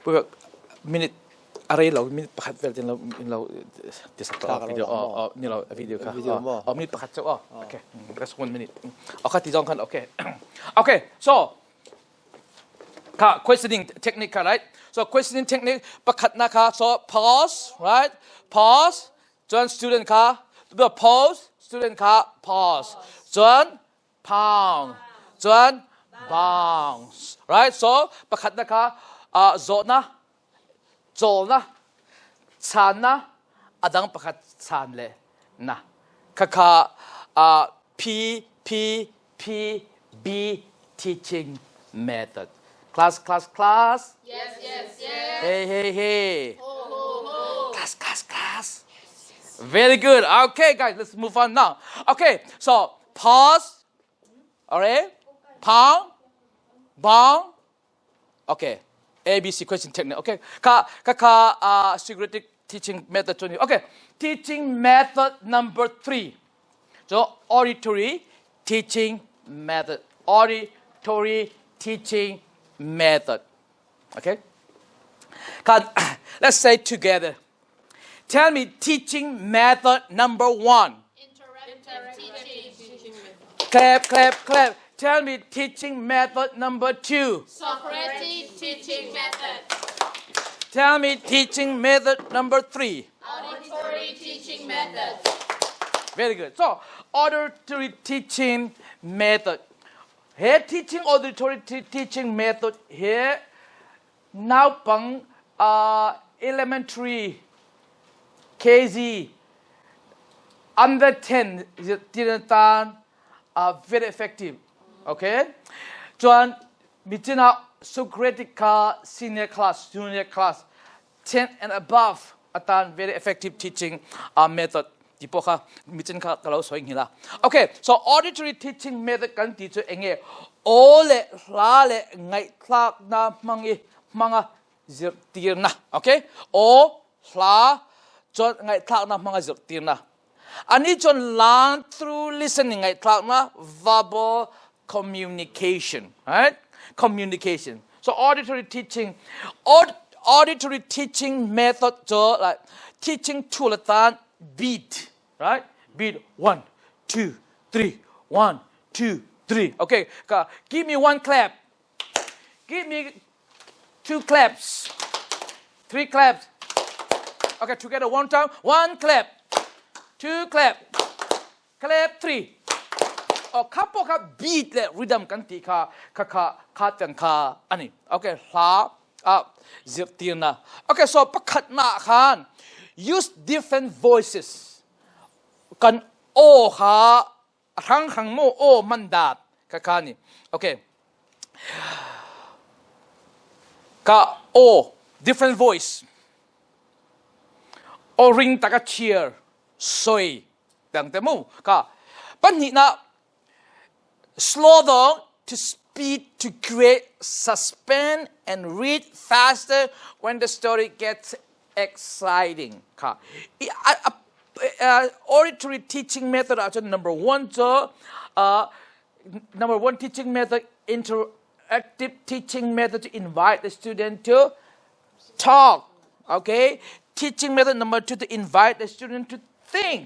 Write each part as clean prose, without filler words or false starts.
เพื่อมินิอะไรเรามินิประคัดเวลาเราจะสักต่อวิดีโอนี่เราวิดีโอค่ะมินิประคัดเจ้าโอเค that's 1 minute โอเคที่สองกันโอเคโอเค so ค่ะ questioning technique right so questioning technique ประคัดนะคะ so pause right pause จน student ค่ะตัว pause student ค่ะ pause จน pound จน bounce right so ประคัดนะคะโจนะโจนะชานะอดังประคัดชานเลยนะค่ะP B teaching method class Yes. hey class very good okay guys let's move on now okay so pause alright pound bound okay ABC question technique okay security teaching method 20 okay teaching method number 3 so auditory teaching method okay let's say together tell me teaching method number 1 Interactive teaching clap tell me teaching method number 2 Socrates teaching method tell me teaching method number 3 Auditory teaching method very good so auditory teaching method here teaching auditory teaching method here NAUPANG elementary KG under 10 Thian very effective okay จวนมิจินา Socratic senior class junior class 10 and above อาจารย์ very effective teaching method ที่พวกเขามิจินเขาเราสวยอย่างนี้ละ okay so auditory teaching method กันที่จะเองโอเล่ลาเล่ไงคลากน้ำมังZIRTIRนะ okay โอลาจนไงคลากน้ำมังZIRTIRนะอันนี้จน learn through listening ไงคลากนะ verbal communication right communication so auditory teaching method จะ like teaching ทุลตาน beat right beat 1 2 3 1 2 3 okay give me 1 clap give me 2 claps 3 claps okay together 1 time 1 clap 2 clap clap 3ครับพวกครับ beat และ rhythm กันที่ค่ะจังค่ะอันนี้โอเคลาZIRTIRนะโอเค so ประคัดหน้าคาน use different voices กันโอค่ะทั้งโมโอมันดาดค่ะนี่โอเคค่ะโอ different voice โอริงตะกะเชียร์สวยดังแต่มูค่ะปัญหานะslow down to speed to create suspense and read faster when the story gets exciting ค่ะ auditory teaching method อาจจะ number 1 จะ number 1 teaching method interactive teaching method to invite the student to talk okay teaching method number 2 to invite the student to think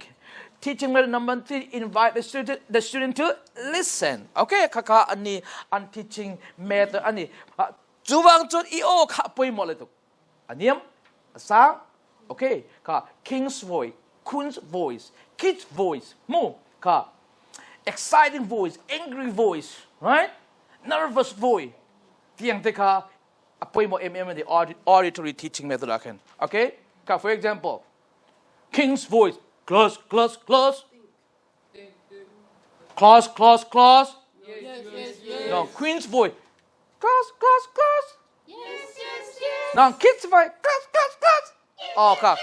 teaching method number 3 invite the student to listen okay ค่ะอันนี้อัน teaching method อันนี้จูบังจุดอีโอค่ะไปหมดเลยทุกอันนี้สามโอเคค่ะ king's voice queen's voice kid's voice มูค่ะ exciting voice angry voice right nervous voice ที่ยังที่ค่ะไปหมดthe auditory teaching method ละกันโอเคค่ะ for example king's voice close Yes no queen's voice close Yes now kids voice close ohค่ะ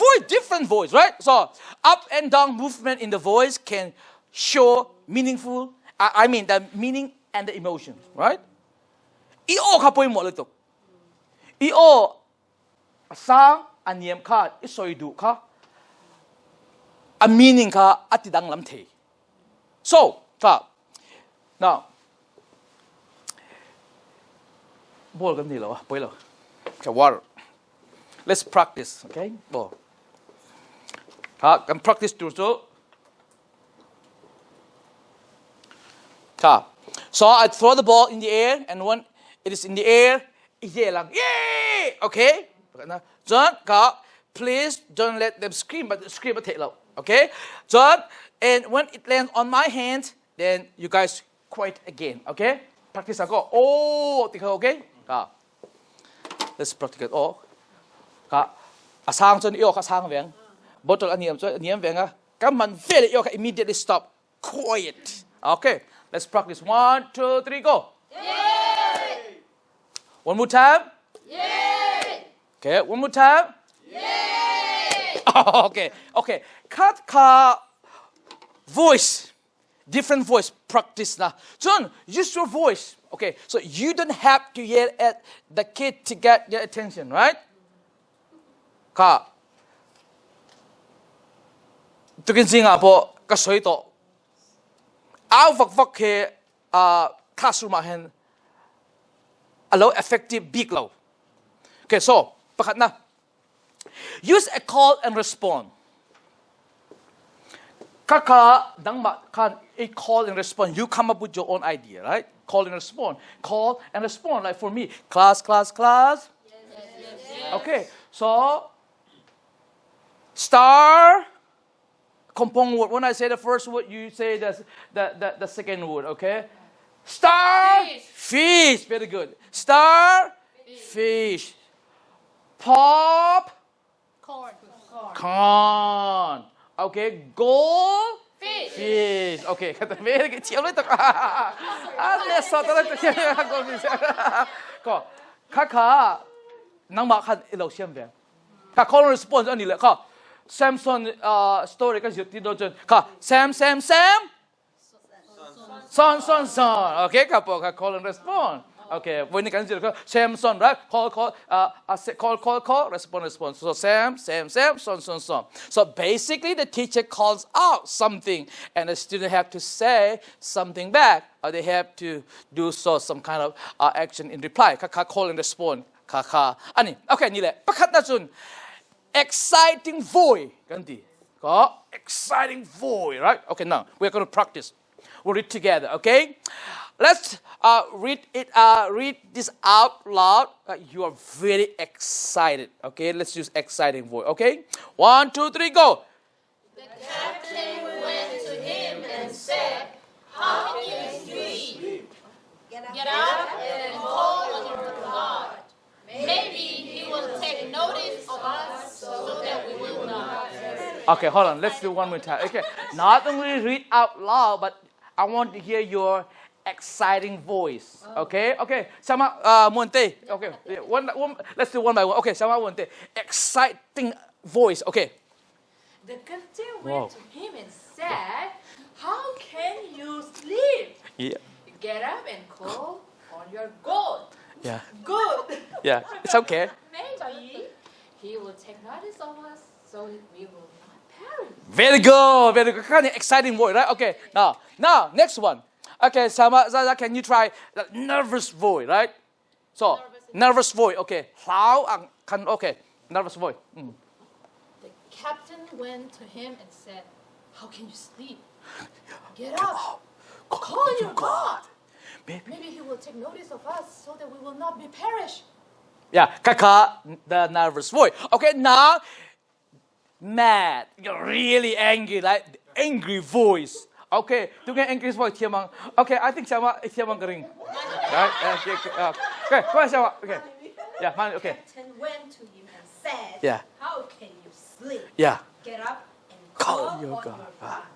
voice different voice right so up and down movement in the voice can show meaningful I mean the meaning and the emotion right อีโอค่ะไปหมดเลยตุกอีโอสร้างอันเนียมค่ะอิสอยดุค่ะa meaning ค่ะอธิดังลำเท so ค่ะ now บอกกันดีเหรอวะไปเหรอ Okay, water. Let's practice, okay? Oh. Can practice too. So I throw the ball in the air, and when it is in the air, yay! Okay? John, please don't let them scream, but scream at loud. Okay? John, and when it lands on my hand, then you guys quiet again. Okay? Practice go. Oh, okay? Let's practice. Oh. Asang John yo kasang veng. Bottle aniam veng. Come on, feel it. Immediately stop. Quiet. Okay. Let's practice. 1, 2, 3, go. Yay! One more time. Yay! Okay, one more time. Yay! Okay. Cut voice. Different voice practice now. John, use your voice. Okay, so you don't have to yell at the kid to get their attention, right? Tu kan sing apo ka soi to. Our ke classroom hen allow effective big low. Okay, so pakat na. Use a call and respond. Kaka dang kan a call and respond. You come up with your own idea, right? Call and respond. Call and respond. Like for me, class. Yes. Okay, so star. Kompong word. When I say the first word, you say the second word, okay? Star, fish. Very good. Star, fish. Pop, corn. Okay, gold, fish. Okay, very good. Chiếu lên tập. Let's start the Có. Kaka, nang makan ilaw siyam ba? Call and response ani le. Samson story ka ZIRTIR doon. Sam. Son. Okay, call and respond. Okay, when you can Samson, right? Call, respond. So Sam, son. So basically the teacher calls out something and the student have to say something back, or they have to do some kind of action in reply. Call and respond. Ani, okay, ni le. Pakat na jun. Exciting voice. Exciting voice, right? Okay, now we're going to practice. We'll read together, okay? Let's read this out loud. You are very excited, okay? Let's use exciting voice, okay? 1, 2, 3, go. The captain went to him and said, "How can you sleep? Get up and call on your God. Maybe he will take notice of us so that we will not." Okay, hold on. Let's do one more time. Okay, not only read out loud, but I want to hear your exciting voice. Okay. Sama Monte. Okay. Let's do one by one. Okay, sama Monte. Exciting voice. Okay. The captain went to him and said, "How can you sleep? Yeah. Get up and call on your God." Yeah. Good. Yeah. It's okay. Maybe he will take notice of us so that we will not perish. Very good. Kind of exciting voice, right? Okay. Now, next one. Okay, Sama, Zaza, can you try the nervous voice, right? So, nervous voice. Okay. Okay, nervous voice. The captain went to him and said, "How can you sleep? Get up. Call on your God. Maybe he will take notice of us so that we will not be perished." Yeah, the nervous voice. Okay, now, mad. You're really angry, like angry voice. Okay, do get angry voice, Thian. Okay, I think Thian Garing. Right? Okay, go ahead, Thian. Okay. Yeah, fine, okay. The captain went to him and said, Yeah. "How can you sleep? Yeah. Get up and Call call on on your your God." God.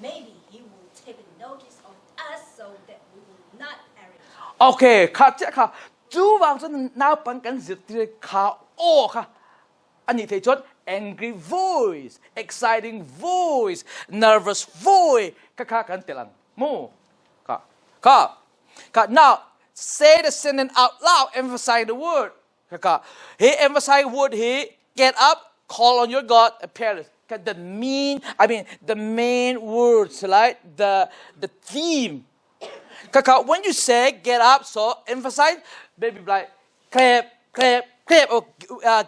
Maybe he will take notice of us so that we will not perish." Okay, ค่ะจูวางจนน้าปังกันZIRTIRค่ะอันนี้ที่จด angry voice, exciting voice, nervous voice ค่ะกันเตลังมูค่ะ now say the sentence out loud, emphasize the word ค่ะ he emphasize word he get up, call on your God, appear. The main words, like the theme. When you say get up, so emphasize, baby, like clap, clap.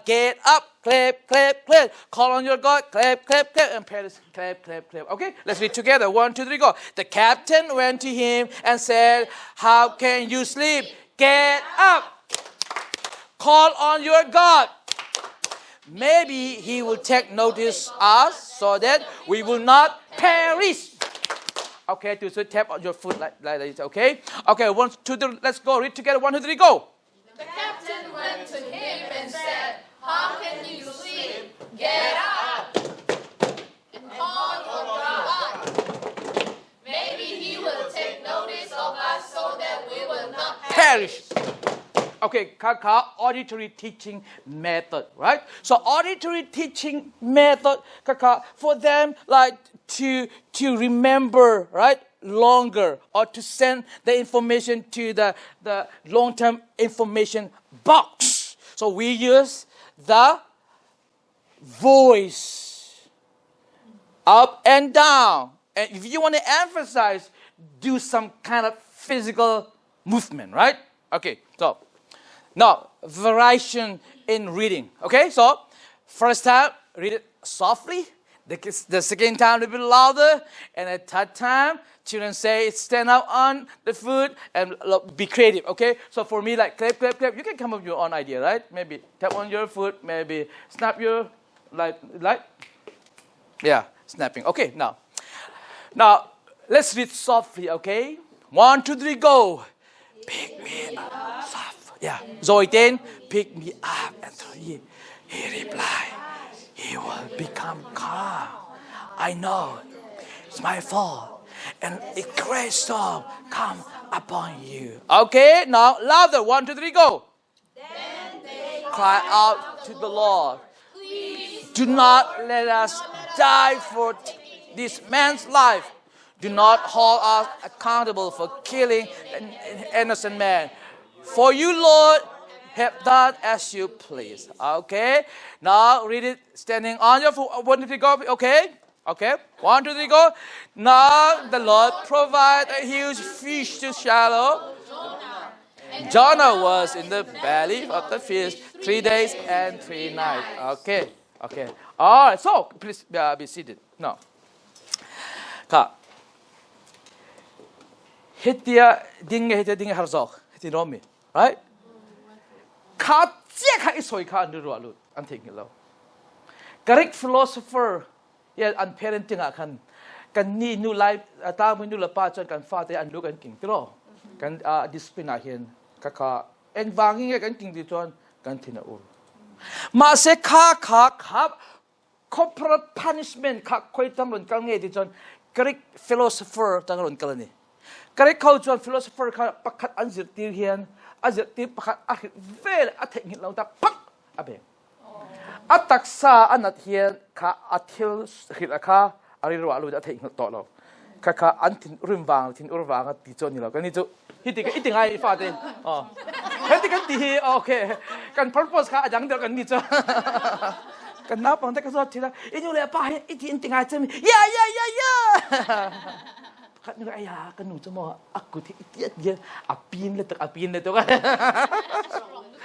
Get up, clap, clap, clap. Call on your God, clap, clap, clap. And parents, clap, clap, clap. Okay, let's read together. 1, 2, 3, go. The captain went to him and said, how can you sleep? Get up. Call on your God. Maybe he will take notice us so that we will not perish. Okay, so tap on your foot like this, okay? Okay, 1, 2, 3, let's go. Read together. 1, 2, 3, go. The captain went to him and said, how can you sleep? Get up and call on God. Maybe he will take notice of us so that we will not perish. Okay, auditory teaching method, right? So auditory teaching method, for them like to remember, right, longer, or to send the information to the long-term information box. So we use the voice up and down. And if you want to emphasize, do some kind of physical movement, right? Okay, so now variation in reading. Okay, so first time, read it softly. The second time, a little bit louder. And the third time, children say, stand up on the foot and be creative, okay? So for me, like clap, clap, clap. You can come up with your own idea, right? Maybe tap on your foot, maybe snap your, like, yeah, snapping. Okay, now, let's read softly, okay? 1, 2, 3, go. Pick me up, soft. Yeah. Rồi tên, pick me up. And he replied, he will become calm. I know it's my fault. And a great storm come upon you. Okay, now louder. 1, 2, 3, go. Then they Cry out to the Lord. Do not let us die for this man's life. Do not hold us accountable for killing an innocent man. For you, Lord, have done as you please. Okay? Now read it standing on your foot. 1, 2, 3, go. Okay? Okay? 1, 2, 3, go. Now the Lord provided a huge fish to swallow. Jonah was in the belly of the fish 3 days and 3 nights. Okay? Okay. All right. So please be seated. Now. Hitia dinge harzok. Hiti romi. Right? Ka ka isoi ka nduru alut. Anting lo. Greek philosopher, yeah, and parenting akan ni new life ta mu nu la pa chon kan fa te an lu kan king tro. Kan discipline ahian ka eng wangi kan king di chon kan thina ur. Ma se ka corporal punishment ka khoi tam ron kal nge di chon Greek philosopher tang ron kal ni. Greek cultural philosopher ka pakhat an ZIRTIR hian ZIRTIR pakhat a vel a theng hin lo ta pak abe. Ataksa anat hian ka athil hiraka ari ro alu da theng to lo. Ka an tin rumwang tin urwang ti chon ni lo kan ni chu hitika itingai fa te. Oh. Heti kan ti okay. Kan purpose ka ajang de kan ni chu. Kan NAUPANG ta ka so thila inyu le pa hi itin tingai chemi. Ya. Kat ni ayah kan nu cuma aku tiap dia apin le tu kan.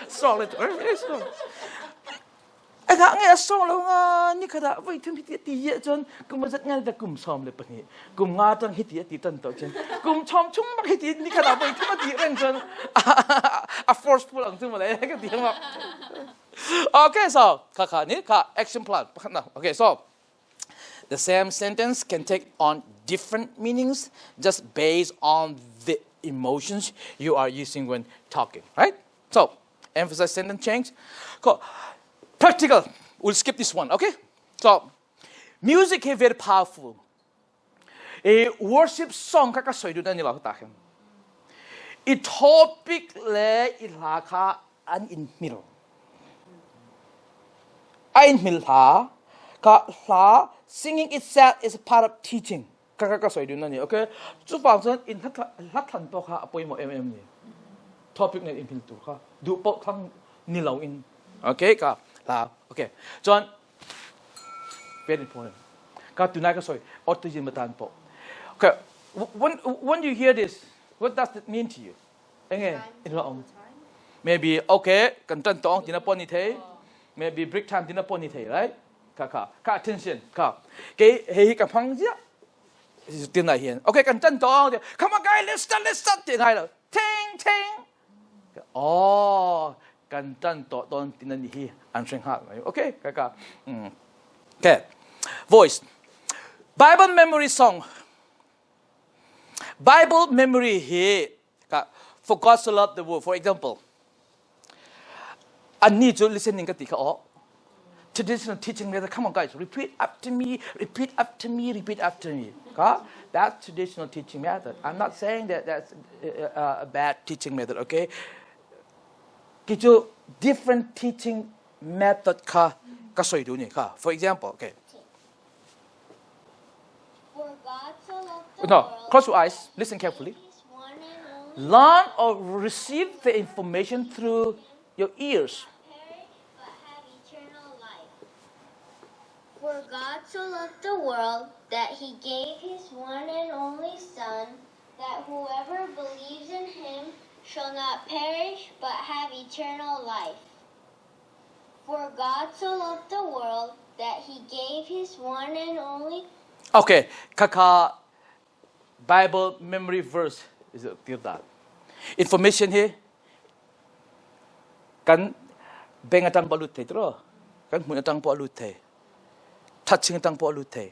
Strong le tu. Strong. Agak ngai strong lo nga ni kada wei thum tiap chon kum mazat ngai da kum som le pani. Kum nga tang hiti ti tan to chen. Kum chom chung mak hiti ni kada wei thum ti reng chon. A forceful ang tu ma le ka ti ma. Okay, so action plan. Okay, so the same sentence can take on different meanings just based on the emotions you are using when talking, right? So, emphasize sentence change. Cool. Practical. We'll skip this one, okay? So, music is very powerful. A worship song kaka soidu na nila takin. A topic le ilaka an in middle. In middle ka singing itself is a part of teaching. Kaka soidu na ni, okay? So, function in hatlan po ka apoy mo ni. Topic na in middle ka. Du po kang nilaw in. Okay, ka. Okay. John, very important. Ka tunay ka soy. Oto yin matan po. Okay. When you hear this, what does it mean to you? maybe okay กันจันตองที่นับปนิเท maybe break time ที่นับปนิเท right ค่ะ attention ค่ะเกเฮกับพังเสียที่ไหนเห็น okay กันจันตองเดี๋ยว come on guys let's start ที่ไหนล่ะ ting อ๋อกันจันตอนที่นั่นที่อันเชิงหักโอเคค่ะokay voice Bible memory song Bible memory here for God to love the world for example I need you listening กันติค่ะอ๋อ traditional teaching method come on guys repeat after me that's traditional teaching method I'm not saying that that's a bad teaching method okay กิจ different teaching method ค่ะก็สวยดูนี่ค่ะ for example okay For God so loved the no world close your eyes listen carefully His one and only learn or receive the information through your ears perish but have eternal life. For God so loved the world that He gave His one and only Son, that whoever believes in Him shall not perish but have eternal life. For God so loved the world that He gave His one and only okay kaka Bible memory verse is it that information here kan bengatang balut te tro kan munatang po alut te touching tang po alut te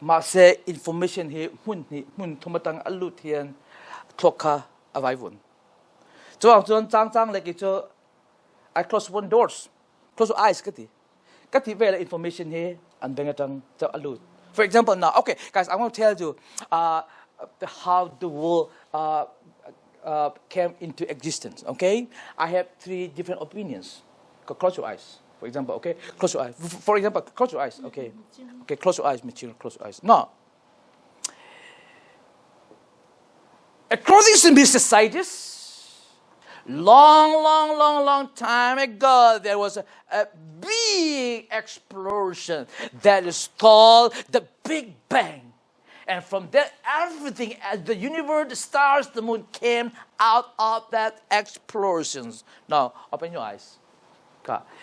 ma se information here mun thomatang alut hian thokha avai vun chuan chang like it I close one doors close your eyes kati vela information here and bengatang alut for example now okay guys I want to tell you how the world came into existence okay I have 3 different opinions close your eyes for example okay close your eyes for example close your eyes okay close your eyes material close your eyes now according to these societies long time ago there was a big explosion that is called the Big Bang and from that everything as the universe the stars the moon came out of that explosions now open your eyes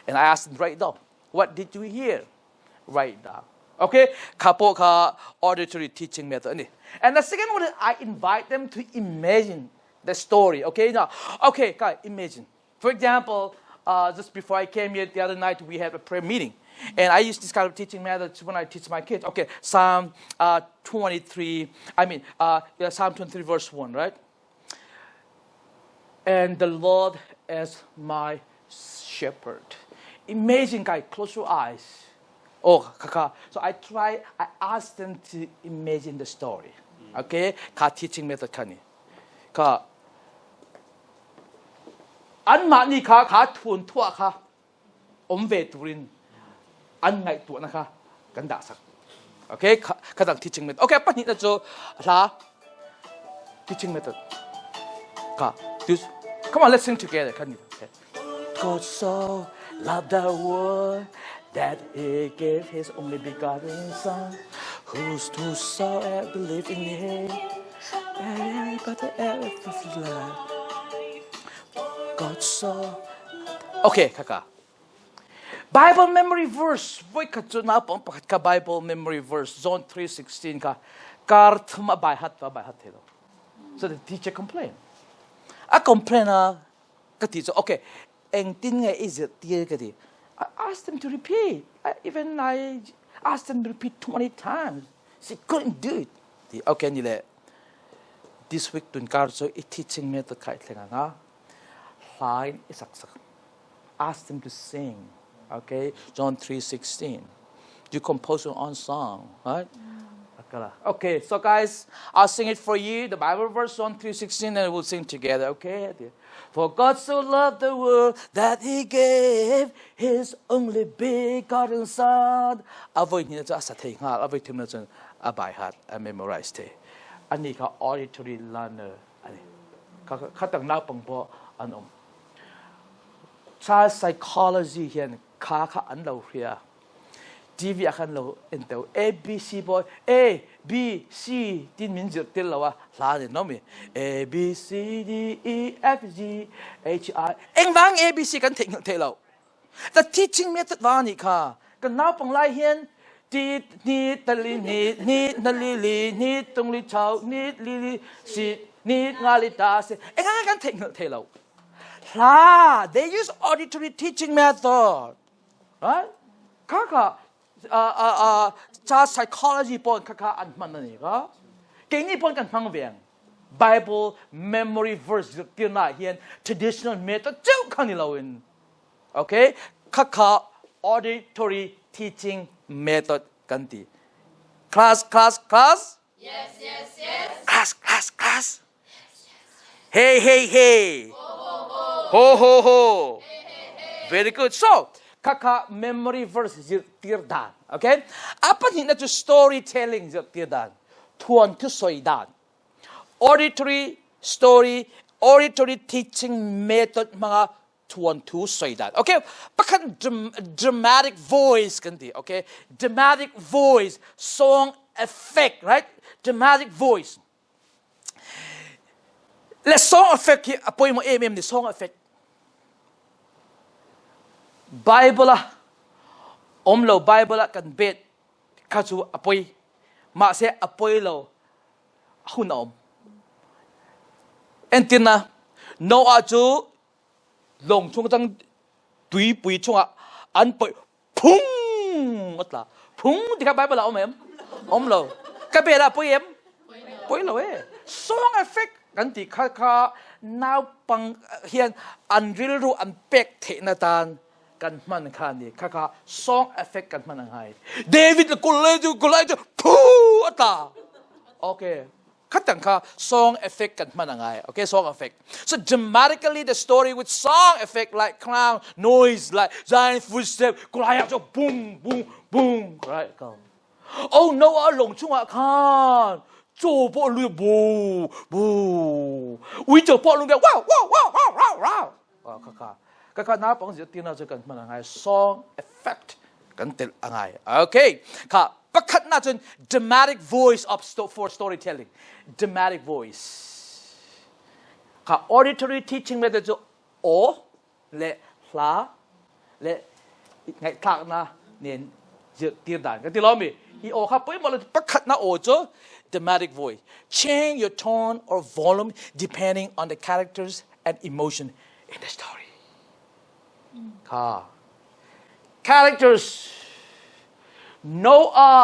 and I asked them right now what did you hear right now okay kapo ka auditory teaching method and the second one is I invite them to imagine the story okay now okay guys imagine for example just before I came here the other night we had a prayer meeting and I use this kind of teaching method when I teach my kids okay Psalm 23 Psalm 23 verse 1 right and the Lord is my shepherd imagine guys close your eyes oh kaka so I ask them to imagine the story okay ka teaching method kani kaอันมานี่ขาทุนทั่วค่ะอมเวตุรินอันไงตัวนะคะกันด่าสักโอเคข้าตั้ง teaching method โอเคปัจจุบันจะลา teaching method ค่ะ come on let's sing together กันนี่ God so loved the world that He gave His only begotten Son whosoever believe in Him but the ever life God so okay kaka Bible memory verse voi ka chuna pang pakat ka Bible memory verse John 3:16 ka karthma bai hat helo so the teacher complained a complain ka teacher okay eng tin nge is it tier ka di I asked them to repeat I asked them to repeat 20 times she couldn't do it okay ni le this week tun kar so it teaching me to kai thenga na line is ask them to sing okay John 3:16 you compose your own song right okay so guys I'll sing it for you the Bible verse John 3:16 and we'll sing together okay for God so loved the world that He gave His only begotten Son avoid ni cha sa thei nga avoid thim na chen a by heart I memorize te ani ka auditory learner ani ka tang na pang po anom child psychology hian kha an lo hria TV อาคันเราเอ็นเตอ A B C boy A B C ที่มินจะติดเราว่าลาเนี่ยน้องมี A B C D E F G H I เอ็งวาง A B C กันถึงเทเราแต่ teaching method ว่านี่ค่ะกันน้าปังไล่เฮียนนี่ตะลีนี่นาลีนี่ตรงลีเช้านี่ลีสินี่งาลิตาสิเอ็งกันถึงเทเราลา they use auditory teaching method right ค่ะจะ psychology ปนค่ะอันมันนี่ก็เก่งนี่ปนกันฟังเบียง Bible memory verse เกี่ยวกับเฮียน traditional method เจ้าคันนี่เราเองโอเคค่ะ auditory teaching method กันตี class Yes, yes, yes. class hey ho very good so kaka memory verse ZIRTIR dan okay apa ni na storytelling ZIRTIR dan tuan tu soi dan auditory teaching method mga tuan tu soi dan okay pakan dramatic voice kan di okay dramatic voice song effect right dramatic voice le song effect ki apoy mo ni song effect Bible lah, lo Bible lah kan bet, kacu apoy, mak saya apoy lo, aku na entina, no aju, long chung tang, dui pui chung an pui, pung, atla, pung, di ka Bible lah lo, ka bet apoy apoy lo song effect kan ti ka NAUPANG hian unreal ru unpack the na tan. กันมันคันนี่ค่ะ song effect กันมันไงเดวิดกุเลจูพูตาโอเคคัดตั้งค่ะ song effect กันมันไงโอเค song effect so dramatically the story with song effect like clown noise like giant footsteps กุลายจะ boom right ก็ oh no หลงช่วงคันโจปอลุยบูวิจปอลุยว้าวค่ะก็น้าปังจะตีน่าจะกันมันอะไร song effect กันเตลอะไรโอเคค่ะประคัดน่าจะ dramatic voice of for storytelling dramatic voice ค่ะ auditory teaching method จะโอและลาและไงคลากนะเนี่ยจะตีด่านกันที่เรามีอีโอครับไปหมดเลยประคัดน่าโอจะ dramatic voice change your tone or volume depending on the characters and emotion in the story characters Noah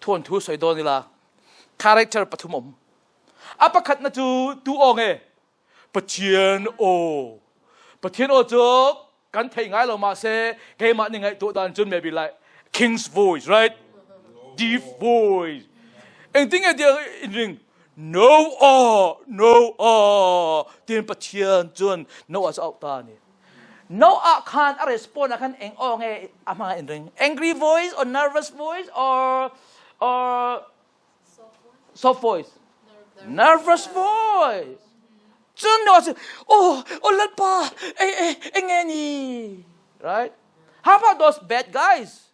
ทวนทุสอยโดนนี่ละ character ปฐมอาปะขัดนะจูองปะเทียนโอจะกันเทงไงเรามาเซเกมาหนึ่งไงตัวดันจน maybe like king's voice right deep voice เอ็งติ้งไอเดียอินริงNoah เตียนปะเทียนจน Noah จะเอาตานี่Noah can't respond akan eng ama indring angry voice or nervous voice or soft voice nervous voice Jun Noah oh lalpa engeni right how about those bad guys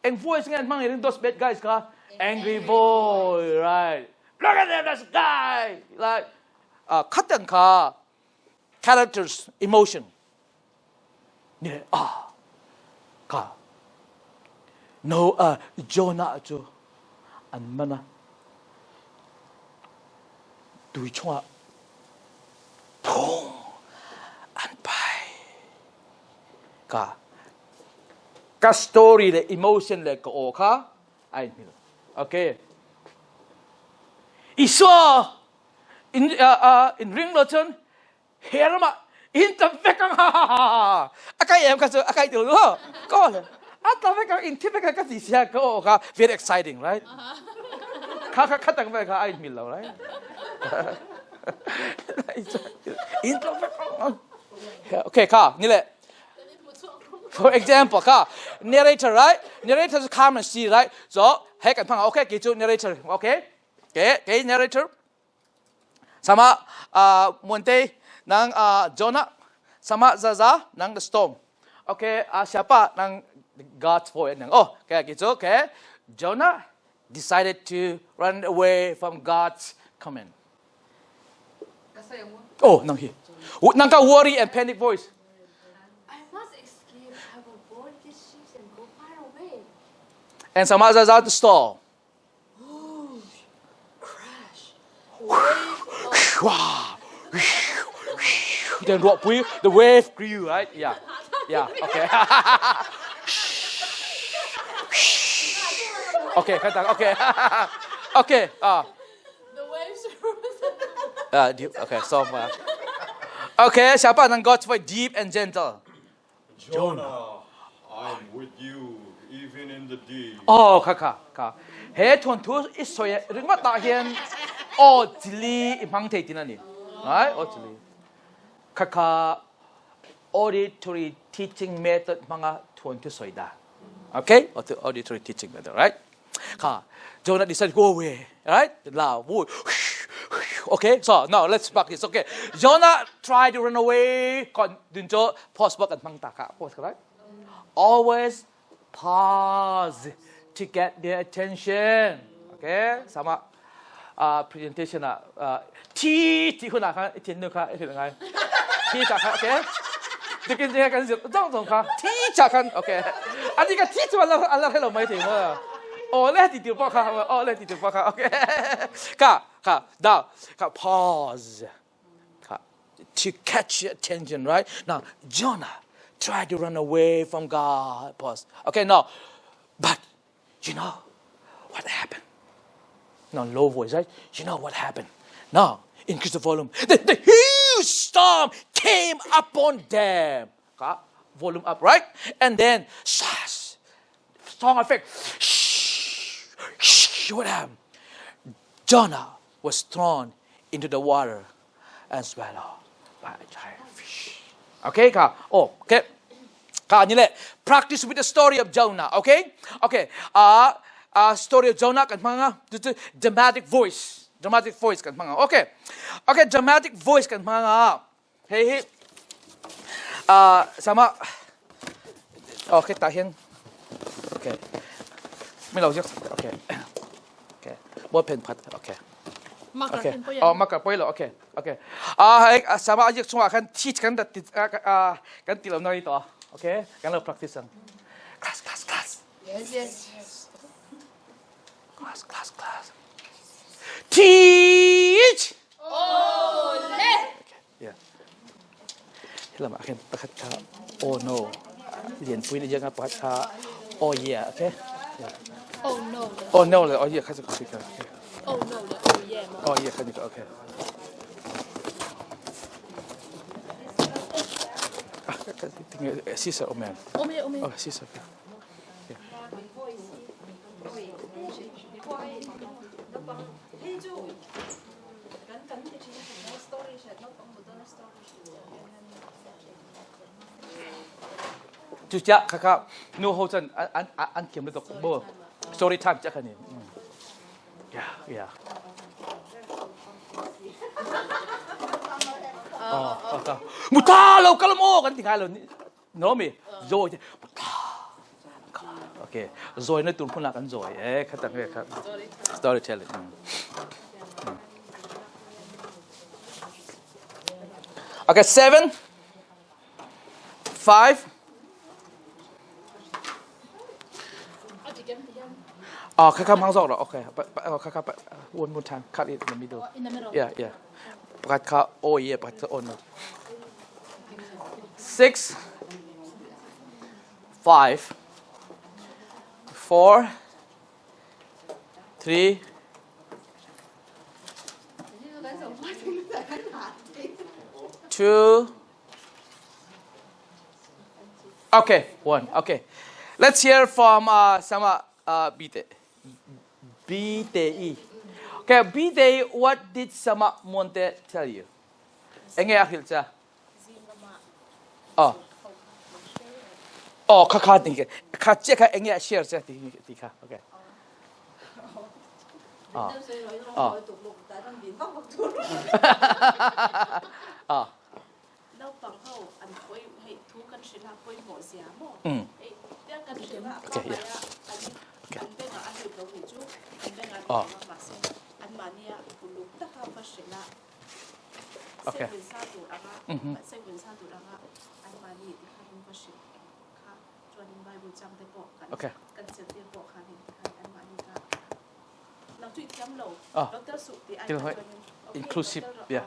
eng voice ngan mang those bad guys ka angry voice right look at them this guy like katan ka characters emotionเนี่ยค่ะโจนาจูอันมันนะดูช่วงพุ่งอันไปก็สตอรี่เลยอิโมชันเลยก็โอค่ะไอ้นี่โอเคอีสัวอินริงโลชันเฮร์มาIntervekang akai em kaso akai tu lo ko le atavekang intervekang kasi siya ko ka very exciting right katang ba ka ai mil lo right intervekang okay ka ni le for example ka narrator right narrator is come and see right so hai kan phang okay ki chu narrator okay ke narrator sama monte ng Jonah sama Zaza ng the storm. Okay, siapa ng God's voice. Oh, okay, it's okay. Jonah decided to run away from God's command. Oh, nang hi. Nang ka worry and panic voice. I must escape. I will board these ships and go far away. And some others out the storm. Crash. Wave. Wow. Then what? The wave grew, right? Yeah. Yeah. Okay. Okay. Okay. Okay. The waves. Okay. So far. Okay. Siapa nang God's voice deep and gentle? Jonah, I'm with you even in the deep. Oh, ka. He tuan tu isoy ring mat ta hian. Oh, jili imang te tinani. Right? Oh, jili. Ka auditory teaching method mga tuan tu soida. Okay? Auditory teaching method, right? Jonah decided to go away, right? Loud. Okay, so now let's practice. Okay, Jonah tried to run away. Pause back and pause, right? Always pause to get their attention. Okay, sama presentation Tคุณน่ะครับทีนึงครับทีนึงไงทีจากครับ okay จะกินจะกันสิต้องครับทีจากกัน okay อันนี้ก็ทีจะมาเราให้เราไม่ถึง哦，你係調播卡，哦，你係調播卡 ，OK， now pause， to catch your attention, right? Now Jonah tried to run away from God. Pause. Okay, now, but you know what happened? Now low voice, right? You know what happened? Now increase the volume. The huge storm came upon them. Volume up, right? And then strong effect. What happened? Jonah was thrown into the water and swallowed by a giant fish. Okay, okay. Practice with the story of Jonah. Okay. Story of Jonah kan mga dramatic voice kan mga. Okay, dramatic voice kan mga. Hey. Sama. Okay, tahin. Okay. ไม่เราเรียก โอเคว่าเพนพัด โอเค มักกะเป็น อ๋อมักกะป่วยเหรอ โอเคสามารถเรียกช่วงกันที่กันติดกันติดเราหน่อยต่อ โอเคกันเรา practice กัน class yes class teach ole yeah ที่เรามาเห็นประคัดขา oh no เรียนปุ้ยนี่ยังไงประคัดขา oh yeah โอเค oh no oh no เลย oh yeah ข้าจะคุยกัน oh no oh yeah oh yeah ข้าจะโอเคscissor oh man oh scissorจุดยะครับนูโฮจันอันเขียนไม่ตกบ่ story time จะแค่นี้yeah มุตาเรากะละโมกันที่ไงเราโน้มีโจยมุตาโอเคโจยในตุนพุ่นละกันโจยครับตั้งแต่ครับ storytelling okay 7 5 ครับพังสองหรอโอเคครับวนทางคัดอีกในมิดเดิล in the middle yeah ประกาศเขาโอ้ยประกาศโอน 6 5 4 3 2 okay 1 okay let's hear from sama BTE. Okay, BTE, what did Sama Monte tell you? Enge akhil cha. Kaka tingke. Kache ka enge share cha tika. Okay. Okay. Okay. Inclusive, yeah.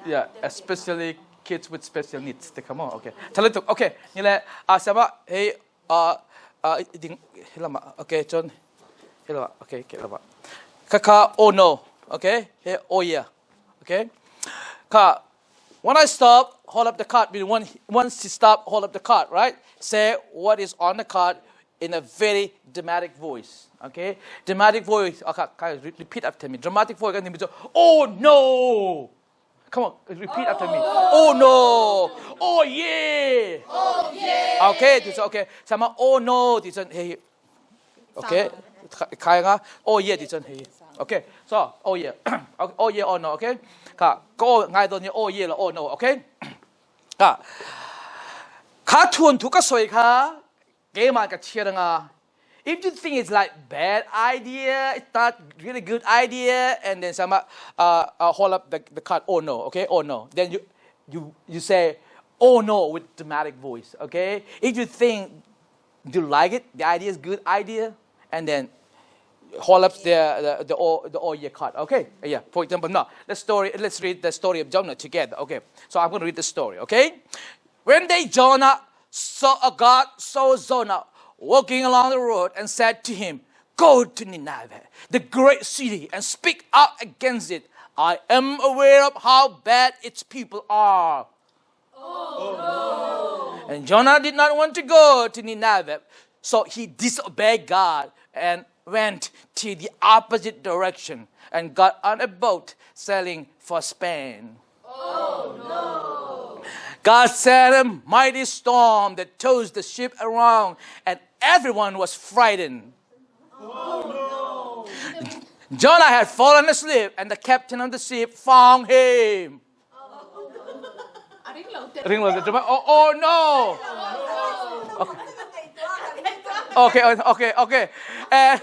Yeah, especially kids with special needs. They come on, okay. Okay, như là sama hey ding hilama okay John hilama okay hilama kaka oh no okay hey oh yeah okay ka when I stop hold up the card once you stop hold up the card right say what is on the card in a very dramatic voice okay dramatic voice okay repeat after me dramatic voice kan Mizo oh no. Come on, repeat after me. Oh no. Oh yeah. Oh yeah. Okay, this okay. Sama oh no, this hey. Okay. Kaya oh yeah, this hey. Okay. So oh yeah. Oh yeah, oh no, okay. Ka go ngaiตัวนี้ oh yeah แล้ว oh no, okay. ค่ะขาทวนถูกก็สวยค่ะเกมากับเชียร์งาIf you think it's like bad idea, it's not really good idea, and then some hold up the card. Oh no, okay. Oh no. Then you say, oh no with dramatic voice. Okay. If you think you like it, the idea is good idea, and then hold up the oh yeah card. Okay. Yeah. For example, no. Let's read the story of Jonah together. Okay. So I'm going to read the story. Okay. When Jonah saw Jonah walking along the road and said to him, go to Nineveh, the great city, and speak out against it. I am aware of how bad its people are. Oh, no. And Jonah did not want to go to Nineveh, so he disobeyed God and went to the opposite direction and got on a boat sailing for Spain. Oh, no. God sent a mighty storm that tossed the ship around, and everyone was frightened. Oh, no. Jonah had fallen asleep, and the captain of the ship found him. Oh no! Okay. And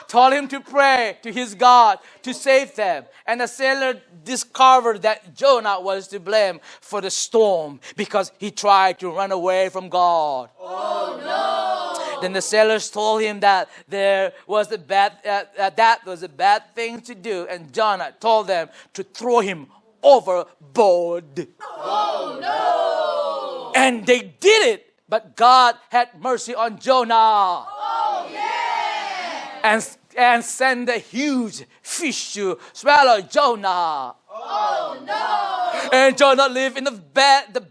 told him to pray to his God to save them. And the sailor discovered that Jonah was to blame for the storm because he tried to run away from God. Oh no! Then the sailors told him that that was a bad thing to do, and Jonah told them to throw him overboard. Oh no! And they did it, but God had mercy on Jonah. Oh yeah! And sent a huge fish to swallow Jonah. Oh no! And Jonah lived in the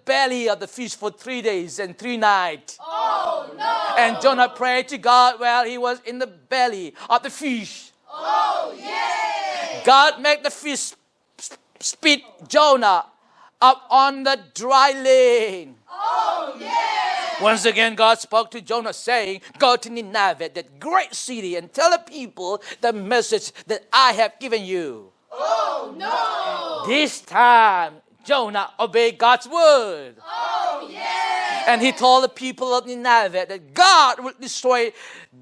belly of the fish for 3 days and 3 nights. Oh no! And Jonah prayed to God while he was in the belly of the fish. Oh yeah! God made the fish spit Jonah up on the dry land. Oh yeah! Once again, God spoke to Jonah saying, go to Nineveh, that great city, and tell the people the message that I have given you. Oh no! This time, Jonah obeyed God's word. Oh yeah! And he told the people of Nineveh that God would destroy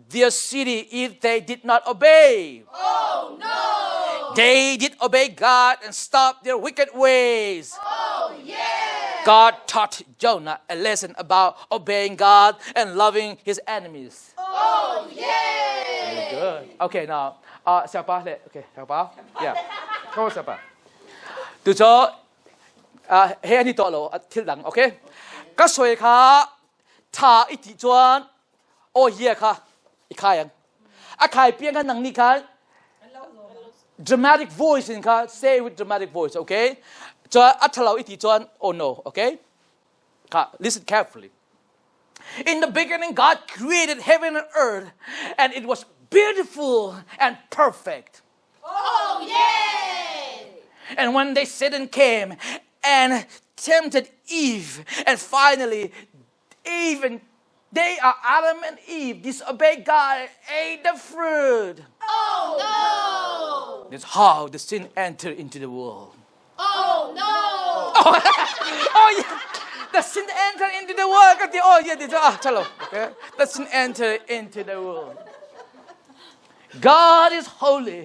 their city if they did not obey. Oh no! They did obey God and stopped their wicked ways. Oh yeah! God taught Jonah a lesson about obeying God and loving his enemies. Oh yeah! Very good. Okay, now, okay, yeah. Come on, Sapa. Từ chỗให้อันนี้ต่อเราทีหลังโอเคก็สวยค่ะท่าอิติจวนโอ้เหี้ยค่ะอีกใครยังอ่ะใครเปลี่ยนกันหนังนี้ค่ะ dramatic voice นี่ค่ะ say with dramatic voice okay จะอัตเราอิติจวน oh no okay ค่ะ listen carefully in the beginning God created heaven and earth and it was beautiful and perfect oh yeah and when they Satan came and tempted Eve and finally even they are Adam and Eve disobeyed God and ate the fruit. Oh no! That's how the sin entered into the world. Oh no! Oh yeah! doesn't enter into the world ก็ที่yeah ที่จะฉลอง okay doesn't enter into the world God is holy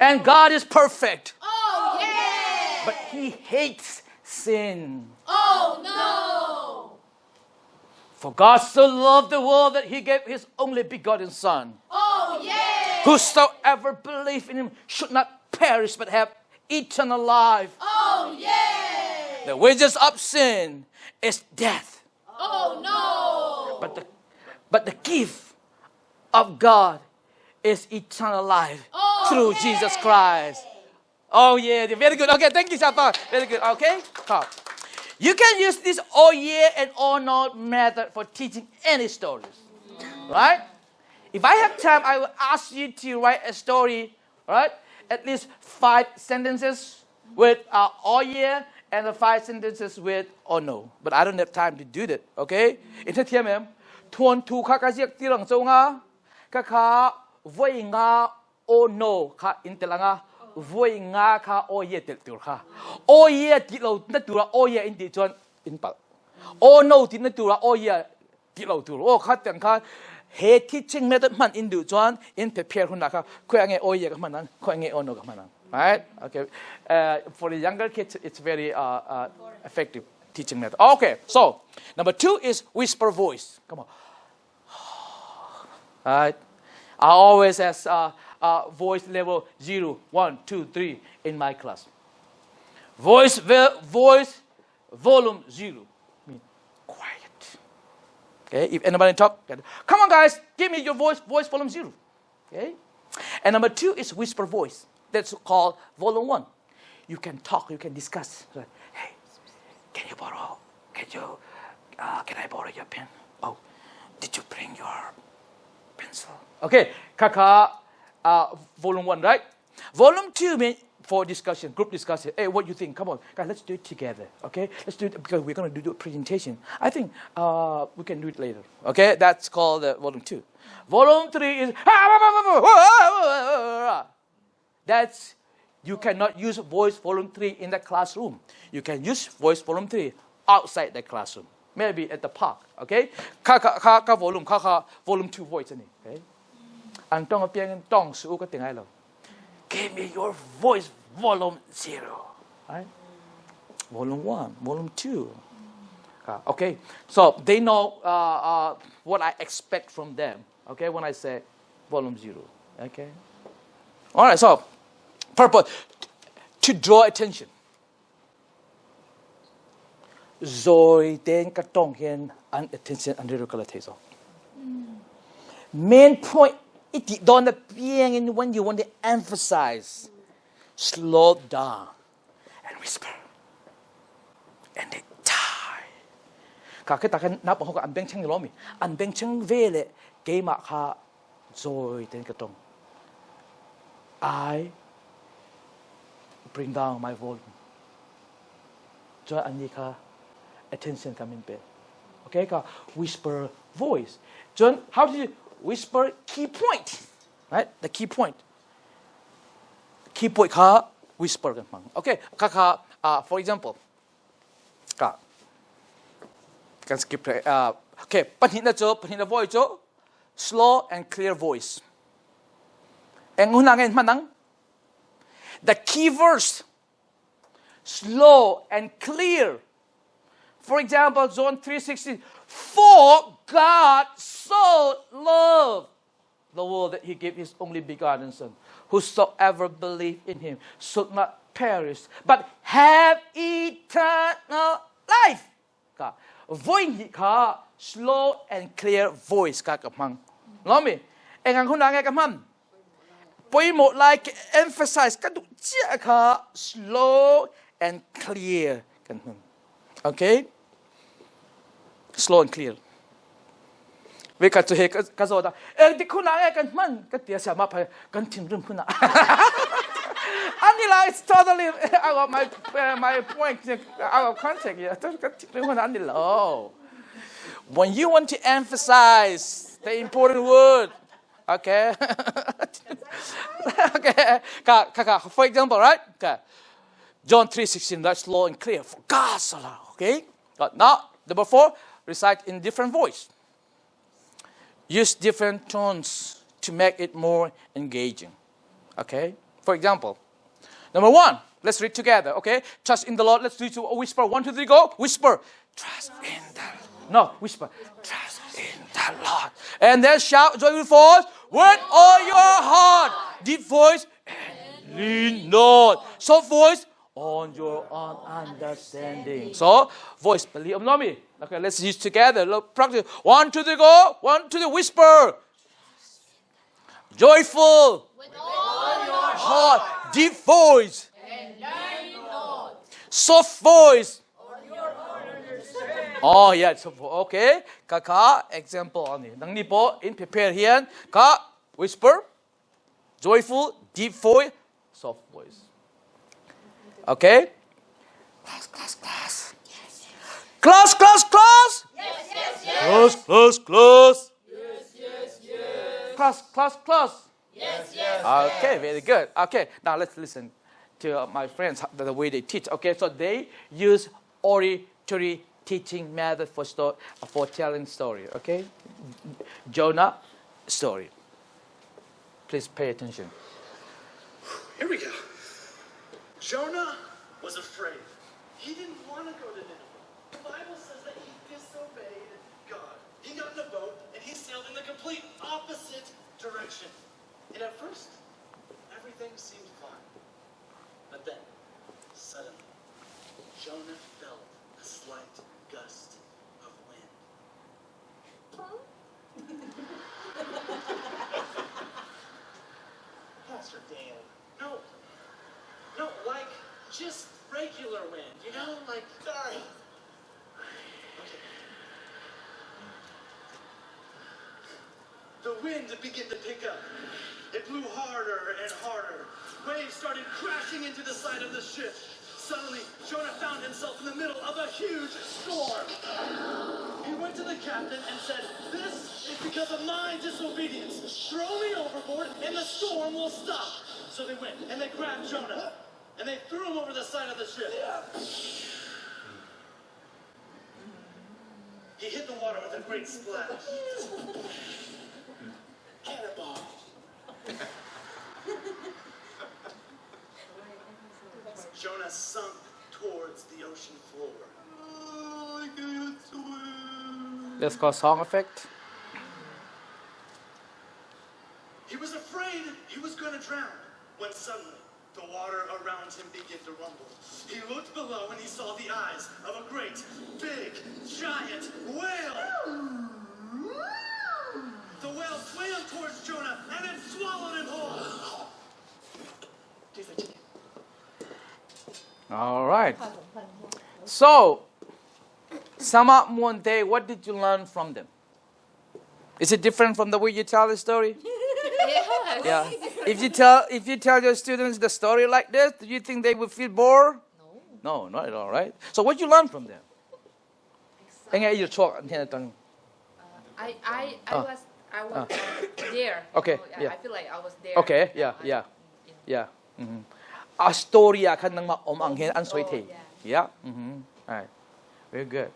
and God is perfect Oh, yeah. but He hates sin Oh, no. for God so loved the world that He gave His only begotten Son Oh, yeah. whosoever believe in Him should not perish but have eternal life Oh, yeah. the wages of sin is death Oh, no. but the gift of God is eternal life Oh, through yeah. Jesus Christ. Oh yeah, very good. Okay, thank you, Chapa. Very good. Okay, come. You can use this oh yeah and oh no method for teaching any stories, right? If I have time, I will ask you to write a story, right? At least 5 sentences with oh yeah and the 5 sentences with oh no. But I don't have time to do that. Okay? In the time, tuan tu kakasiak tirang so nga kaka voi nga oh no ka intelanga voi nga ka oh yeah tel tur ka oh yeah ti lo na tura oh yeah in ti chuan in pa oh no ti na tura oh yeah ti lo tur oh kha tang kha he teaching method man in du chuan in prepare hun na kha khoi ange oh yeah ka man khoi ange oh no ka man right okay for the younger kids it's very effective teaching method okay so number 2 is whisper voice come on right I always has voice level 0, 1, 2, 3 in my class. Voice volume 0. Mean quiet. Okay, if anybody talk, come on guys, give me your voice volume 0. Okay, and number 2 is whisper voice. That's called volume 1. You can talk, you can discuss. Hey, can I borrow your pen? Oh, did you bring your pencil? Okay, kaka volume 1, right? Volume 2 means for discussion, group discussion. Hey, what do you think? Come on, guys, let's do it together. Okay, let's do it because we're going to do a presentation. I think we can do it later. Okay, that's called volume 2. Volume 3 is that's you cannot use voice volume 3 in the classroom. You can use voice volume 3 outside the classroom. Maybe at the park, okay? Ka volume, volume 2 voice ani, okay? Ang tong piang tong su ka tiếng Ai lo. Give me your voice volume 0, right? Volume 1, volume 2. Okay, so they know what I expect from them, okay, when I say volume 0, okay? All right, so purpose to draw attention. Rồi đến các tông hiện an attention and regular taste. Main point it don't appear in when you want to emphasize, slow down and whisper. And they die. Các cái ta kan nắp họ có ăn beng chăng lo mi, ăn beng chăng về lệ cái mà ha rồi đến các tông. I bring down my volume. Cho anh kha attention coming back. Okay, ka whisper voice. John, how do you whisper key point? Right, the key point. Key point ka whisper kan mang. Okay, ka for example, ka can skip. Okay, panin na voice cho slow and clear voice. Ang unang manang the key verse slow and clear. For example, John 3:16, for God so loved the world that He gave His only begotten Son, whosoever believe in Him should not perish, but have eternal life. Voice ka slow and clear voice ka kapang. Lomi, engang hunang kapang. Poi mo like emphasize kadu chia ka slow and clear kan. Okay? Slow and clear. We got to hear kazoda. Di kuna kan man katia sama pa kan timrum kuna. Anila, it's totally out of my point, out of context. Yeah, oh. When you want to emphasize the important word, okay, okay. For example, right? Okay. John 3:16, that's slow and clear. For God so loved. Okay? But now, number 4, recite in different voice. Use different tones to make it more engaging. Okay? For example, number 1, let's read together. Okay? Trust in the Lord. Let's do it to a whisper. 1, 2, 3, go. Whisper. Trust in the Lord. No, whisper. Trust in the Lord. And then shout joyful voice. With all your heart. Deep voice. And lean not. Soft voice. On your own understanding. So, voice. Believe me. Okay, let's use together. Look, practice. 1, 2, 3, go. 1, 2, 3, whisper. Joyful. With all your Heart. Deep voice. and learn not. Soft voice. Oh, yeah. So, okay. Kaka, example on it. Nang nipo, in prepare here. Ka, whisper. Joyful, deep voice, soft voice. Okay? Class. Class. Yes. Class. Class. Yes. Okay, very good. Okay, now let's listen to my friends, the way they teach. Okay, so they use oratory teaching method for telling story. Okay, Jonah story. Please pay attention. Here we go. Jonah was afraid. He didn't want to go to Nineveh. The Bible says that he disobeyed God. He got in a boat and he sailed in the complete opposite direction. And at first, everything seemed fine. But then, suddenly, Jonah felt a slight gust of wind. Pastor Dan, no, like just regular wind, you know, like, sorry. Okay. The wind began to pick up. It blew harder and harder. Waves started crashing into the side of the ship. Suddenly, Jonah found himself in the middle of a huge storm. He went to the captain and said, "This is because of my disobedience. Throw me overboard and the storm will stop." So they went and they grabbed Jonah and they threw him over the side of the ship. He hit the water with a great splash. Cannonball. Jonah sunk towards the ocean floor. Oh, I can't swim. That's called song effect. He was afraid he was going to drown when suddenly the water around him began to rumble. He looked below and he saw the eyes of a great, big, giant whale. The whale swam towards Jonah and it swallowed him whole. All right. So, Sama Monte, what did you learn from them? Is it different from the way you tell the story? Yes. Yeah. If you tell your students the story like this, do you think they will feel bored? No, not at all, right? So what you learn from them? Anh nghe talk I was there. Okay, So, yeah. I feel like I was there. Okay, yeah. A story kan nang ma ang hen an soi the. Yeah. All right. Very good.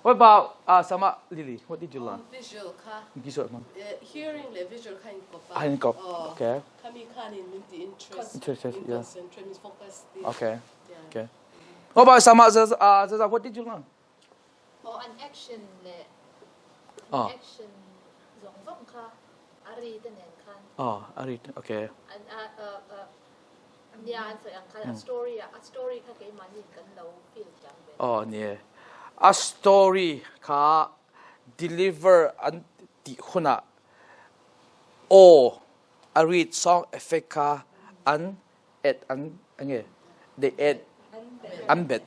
What about Sama Lily? What did you learn? Visual ka. Visual man. Hearing the visual kind of. Anh có. Okay. Kami kanin the interest. Interest, in yeah. concentrate, is focus. Okay. Yeah. Okay. What about Sama Zaza? What did you learn? An action le. Action สองสองค่ะอารีตะแนนค่ะ Arit. Okay. อันยานสวยอังค่ะ story ค่ะเกมันยินกันเราฟิลจังเบ Yeah. A story ka deliver an ti khuna a read song effect ka an et an ange they add embed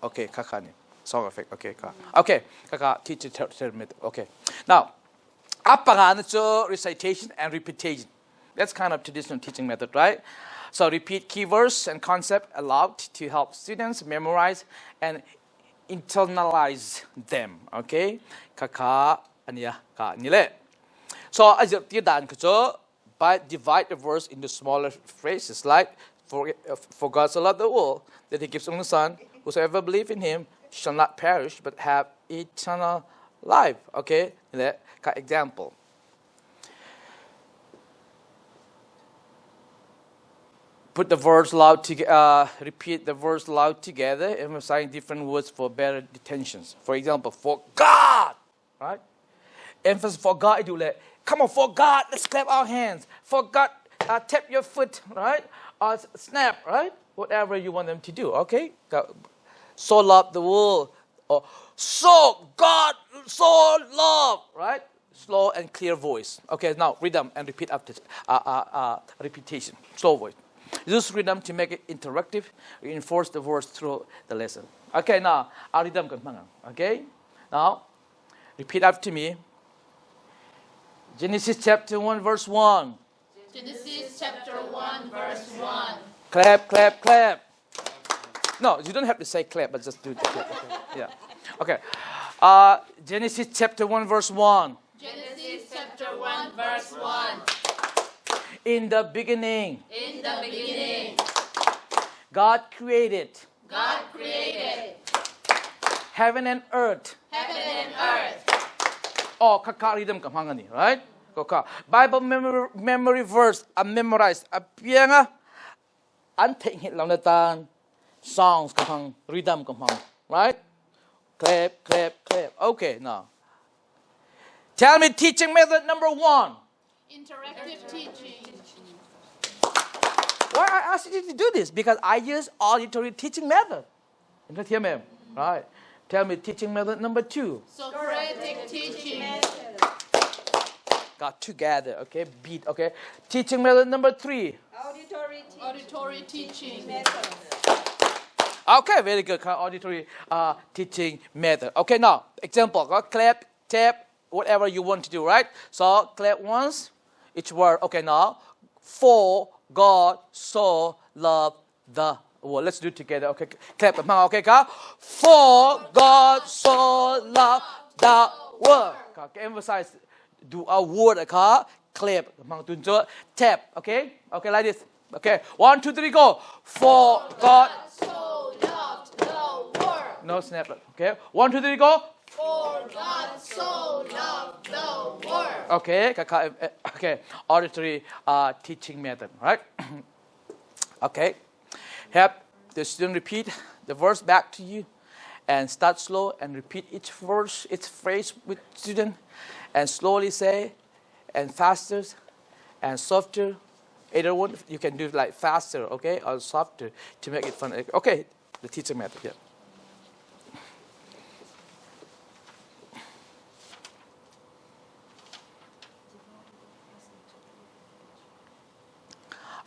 okay kaka ni song effect okay kaka teacher tell me okay now apanga so recitation and repetition. That's kind of traditional teaching method, right? So repeat keywords and concept aloud to help students memorize and internalize them. Okay? Kaka aniya ka nile. So as you dan kacho, but divide the verse into smaller phrases like For God so loved the world that He gives only Son, whosoever believes in Him shall not perish but have eternal life. Okay, that example. Put the verse loud together. Repeat the verse loud together, emphasizing different words for better detentions. For example, for God, right? Emphasis for God. Do that. Come on, for God. Let's clap our hands. For God, tap your foot, right? Or snap, right? Whatever you want them to do. Okay. So love the world. Or so God, so love, right? Slow and clear voice. Okay. Now rhythm and repeat after repetition. Slow voice. Use rhythm to make it interactive. Reinforce the words through the lesson. Okay, now, our rhythm. Okay? Now, repeat after me. Genesis chapter 1, verse 1. Genesis chapter 1, verse 1. Clap, clap, clap. No, you don't have to say clap, but just do the clap. Okay. Yeah. Okay. Genesis chapter 1, verse 1. Genesis chapter 1, verse 1. In the beginning, God God created created heaven and earth. Oh, kaka rhythm kamangani, right? Kaka. Bible memory verse memorized. Piang anting hit lang natan songs kamang rhythm kamang, right? Clap, clap, clap. Okay, now. Tell me teaching method number 1. interactive teaching. Why I asked you to do this? Because I use auditory teaching method. Right. Tell me teaching method number 2. Socratic teaching. Got together, okay? Beat, okay? Teaching method number 3. Auditory teaching. Okay, very good. Auditory teaching method. Okay, now, example. Clap, tap, whatever you want to do, right? So, clap once, each word. Okay, now, for God so loved the world. Let's do it together. Okay, clap. Okay, for God so loved the world. Okay, emphasize. Do a word. Clap. Tap. Okay, okay, like this. Okay, 1, 2, 3, go. For God so loved the world. No snap. Okay, 1, 2, 3, go. For God so loved the world. Okay, okay. Auditory teaching method, right? Okay. Have the student repeat the verse back to you, and start slow and repeat each verse, each phrase with student, and slowly say, and faster, and softer. Either one, you can do it like faster, okay, or softer to make it fun. Okay, the teaching method. Yeah.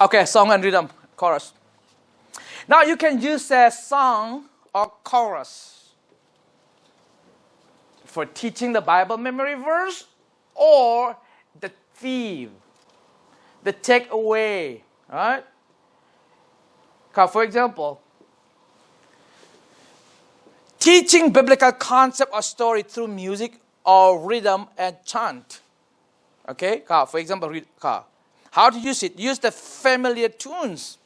Okay, song and rhythm, chorus. Now you can use a song or chorus for teaching the Bible memory verse or the theme, the takeaway, right? For example, teaching biblical concept or story through music or rhythm and chant. Okay, for example, how to use it? Use the familiar tunes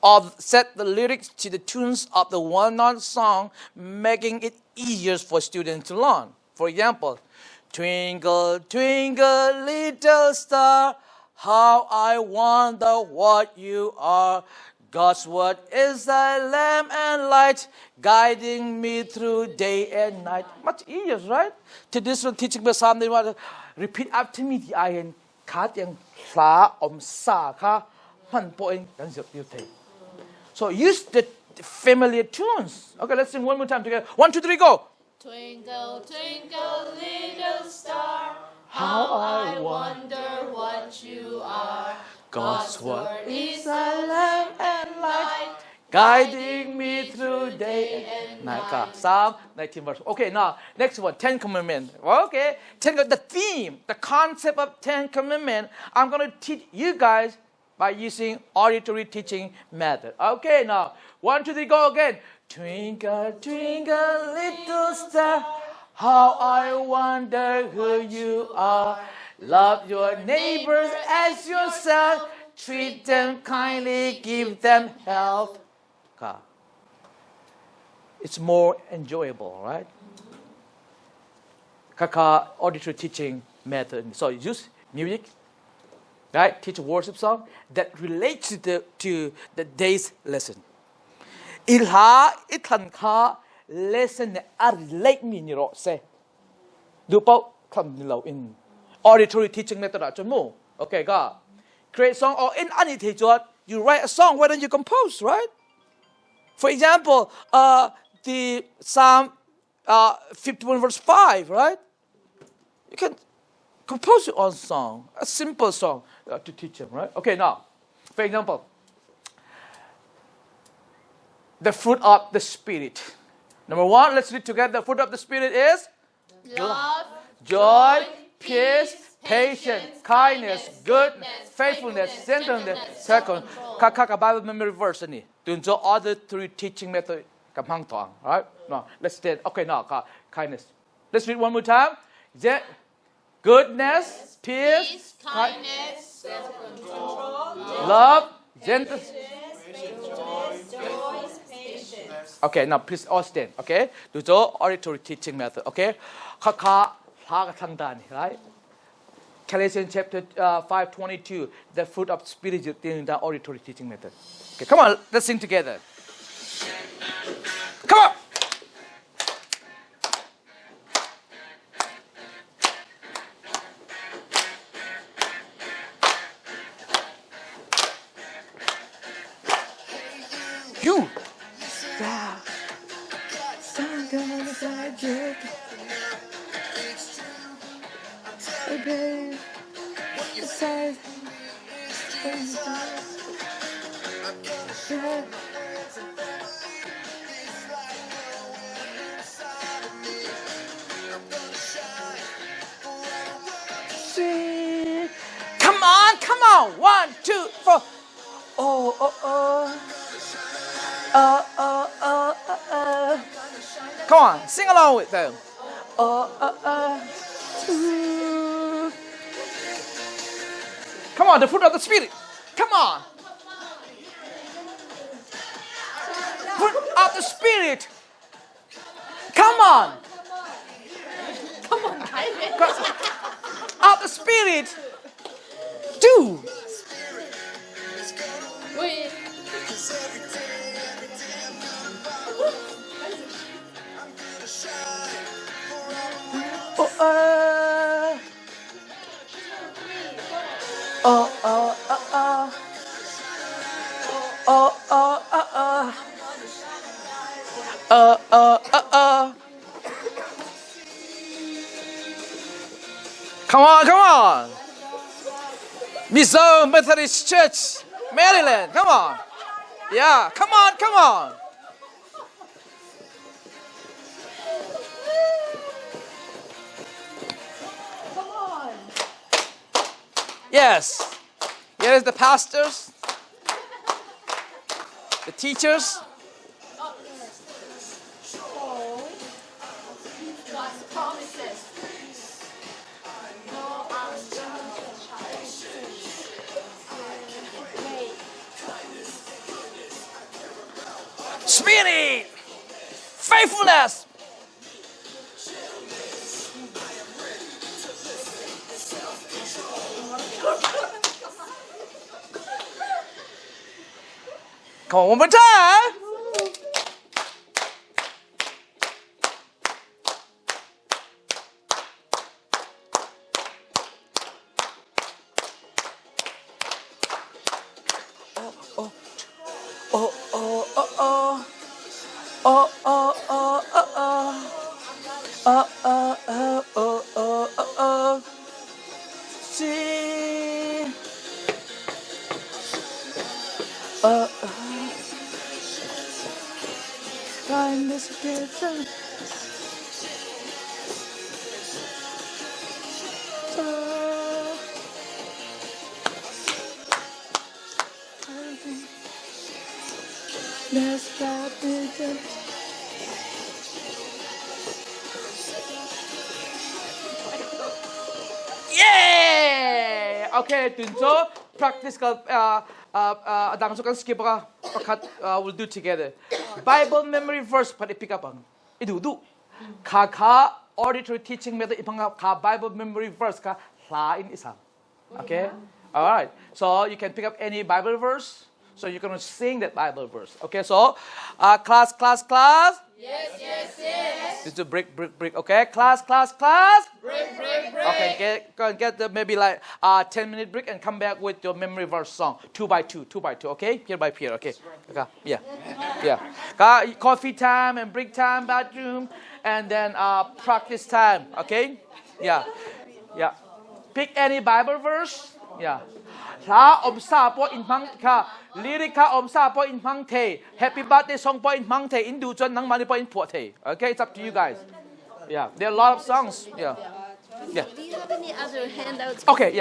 or set the lyrics to the tunes of the well-known song, making it easier for students to learn. For example, twinkle, twinkle, little star, how I wonder what you are. God's word is a lamp and light, guiding me through day and night. Much easier, right? Traditional teaching by Psalm, they want to repeat after me. The iron cut yang sa sa ka man po ing So use the familiar tunes. Okay, let's sing one more time together. 1, 2, 3, go. Twinkle, twinkle, little star, how I wonder what you are. God's word is a lamp and light, guiding me through day and night. Psalm 19 verse. Okay, now next one, 10 Commandments. Okay, the theme, the concept of 10 Commandments, I'm going to teach you guys by using auditory teaching method. Okay, now 1, 2, 3, go again. Twinkle, twinkle, little star, how I wonder who you are. Love your neighbors as yourself, treat them kindly, give them help. It's more enjoyable, right? Kaka auditory teaching method. So use music, right? Teach a worship song that relates to the day's lesson. Ilha itanka lesson relate me ni ro se. Do pao come low in auditory teaching method at mo. Okay, ga. Create song or in any teacher, you write a song, why don't you compose, right? For example, the Psalm 51 verse 5, right? You can compose your own song, a simple song to teach them, right? Okay, now, for example, the fruit of the Spirit. Number 1, let's read together. The fruit of the Spirit is Love, joy, peace, patience, kindness, goodness, faithfulness, gentleness, second. Kaka Bible memory verse ni. Dun jo other 3 teaching method kamhang toang, right? No, let's stand. Okay, now kindness. Let's read one more time. Goodness, peace, kindness, self-control, love, gentleness. Joy, patience. Okay, now please all stand. Okay, do the auditory teaching method. Okay, Kaka right? Galatians chapter 5:22. The fruit of spirit in the auditory teaching method. Okay, come on, let's sing together. Come on. You. Come on. 1, 2, 4. Come on, sing along with them. Come on, the fruit of the Spirit. Come on. Fruit of the Spirit. Come on. Of the Spirit. Do. Wait. Come on. Mizo Methodist Church, Maryland. Come on. Yeah, come on. Yes. Here is the pastors, the teachers. God's promises. Spirit, faithfulness. Come on, one more time. See. Find this different. Let's stop it. Yeah. Okay, Tunso. practice กับดังสุกัน skip ก็ประคัด we'll do together Bible memory verse พัด pick up อีดูค่า auditory teaching method อีพังค่า Bible memory verse ค่าหลาอินอิสาม okay all right so you can pick up any Bible verse so you're going to sing that Bible verse okay so class Yes, yes, yes. This is a break. Okay, class. Break. Okay, go and get the maybe like 10-minute break and come back with your memory verse song 2 by 2. Okay, peer by peer. Okay, yeah. Coffee time and break time, bathroom, and then practice time. Okay, yeah. Pick any Bible verse. Yeah. ถ้าอมซาปออินพังค่ะลิริกค่ะอมซาปออินพังเท Happy Birthday song ปออินพังเทอินดูจนนังมันปออินผัวเท Okay, it's up to you guys. Yeah, there are a lot of songs. Yeah. Do you have any other handouts? Okay, yeah.